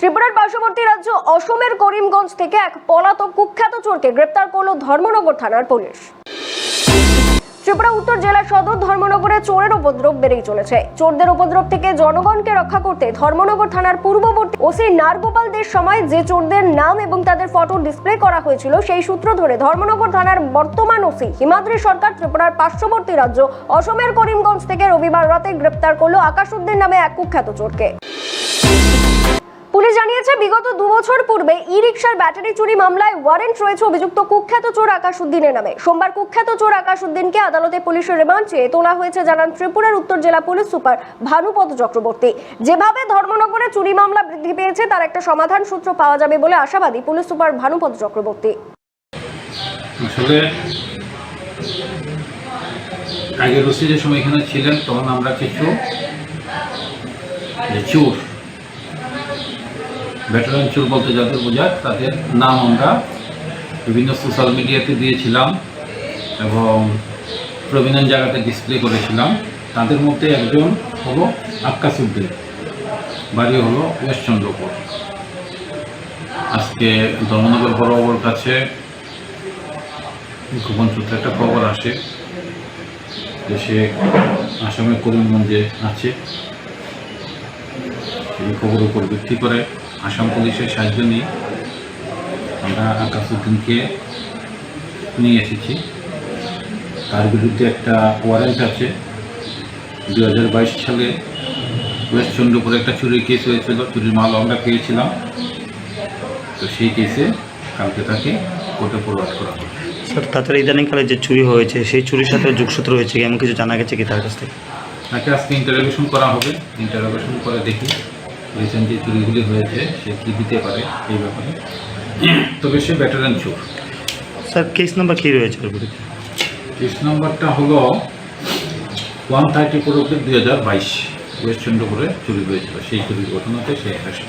ত্রিপুরার পার্শ্ববর্তী রাজ্য অসমের করিমগঞ্জ থেকে এক পলাতক কুখ্যাত চোরকে গ্রেপ্তার করল ধর্মনগর থানার পুলিশ। ত্রিপুরা উত্তর জেলা সদর ধর্মনগরে চোরের উপদ্রব বেড়েই চলেছে। চোরদের উপদ্রব থেকে জনগণকে রক্ষা করতে ধর্মনগর থানার পূর্ববর্তী ওসি নারগোপাল দের সময় যে চোরদের নাম এবং তাদের ফটো ডিসপ্লে করা হয়েছিল সেই সূত্র ধরে ধর্মনগর থানার বর্তমান ওসি হিমাদ্রি সরকার ত্রিপুরার পার্শ্ববর্তী রাজ্য অসমের করিমগঞ্জ থেকে রবিবার রাতে গ্রেপ্তার করলো আকাশউদ্দিন নামে এক কুখ্যাত চোরকে। পুলিশ জানিয়েছে, বিগত 2 বছর পূর্বে ই-রিকশার ব্যাটারি চুরি মামলায় ওয়ারেন্ট রয়েছে অভিযুক্ত কুখ্যাত চোর আকাশউদ্দিনের নামে। সোমবার কুখ্যাত চোর আকাশউদ্দিনকে আদালতে পুলিশের রিমান্ড চেয়ে তোলা হয়েছে জানান ত্রিপুরার উত্তর জেলা পুলিশ সুপার ভানুপদ চক্রবর্তী। যেভাবে ধর্মনগরে চুরি মামলা বৃদ্ধি পেয়েছে তার একটা সমাধান সূত্র পাওয়া যাবে বলে আশাবাদী পুলিশ সুপার ভানুপদ চক্রবর্তী। আসলে আগের ওসি যে সময় এখানে ছিলেন তখন আমরা কিছু চোর, ভেটারান চোর বলতে যাদের বোঝায় তাদের নাম আমরা বিভিন্ন সোশ্যাল মিডিয়াতে দিয়েছিলাম এবং প্রভিনেন্ট জায়গাতে ডিসপ্লে করেছিলাম। তাদের মধ্যে একজন হলো আকাশউদ্দিন, বাড়ি হলো ওয়েস্ট চন্দ্রপুর। আজকে ধর্মনগর বরাবর কাছে গোপন সূত্রে একটা খবর আসে যে সে আসামের করিমগঞ্জে আছে। এই খবরের উপর ভিত্তি করে আসাম পুলিশের সাহায্য নিয়ে আমরা আকাশউদ্দিনকে নিয়ে এসেছি। তার বিরুদ্ধে একটা ওয়ারেন্ট আছে। 2022 সালে ওয়েস্ট চন্দ্রপুরে একটা চুরির কেস হয়েছিল, চুরির মাল আমরা পেয়েছিলাম। তো সেই কেসে কালকে তাকে কোর্টে ফরওয়ার্ড করা হবে। স্যার, তাছাড়া ইদানিংকালে যে চুরি হয়েছে সেই চুরির সাথে যোগসূত্র হয়েছে এমন কিছু জানা গেছে কি তার কাছ থেকে? তাকে আজকে ইন্টারোগেশন করা হবে। ইন্টারোগেশন করে দেখি রিসেন্ট যে চুরিগুলি হয়েছে সে কী দিতে পারে এই ব্যাপারে। তবে সে ভেটারান চোর। স্যার, কেস নাম্বার কী রয়েছে ওর বিরুদ্ধে? কেস নাম্বারটা হলো 134/2022। ওয়েস্ট চন্দ্রপুরে চুরি হয়েছিল, সেই চুরির ঘটনাতে সে অ্যারেস্ট।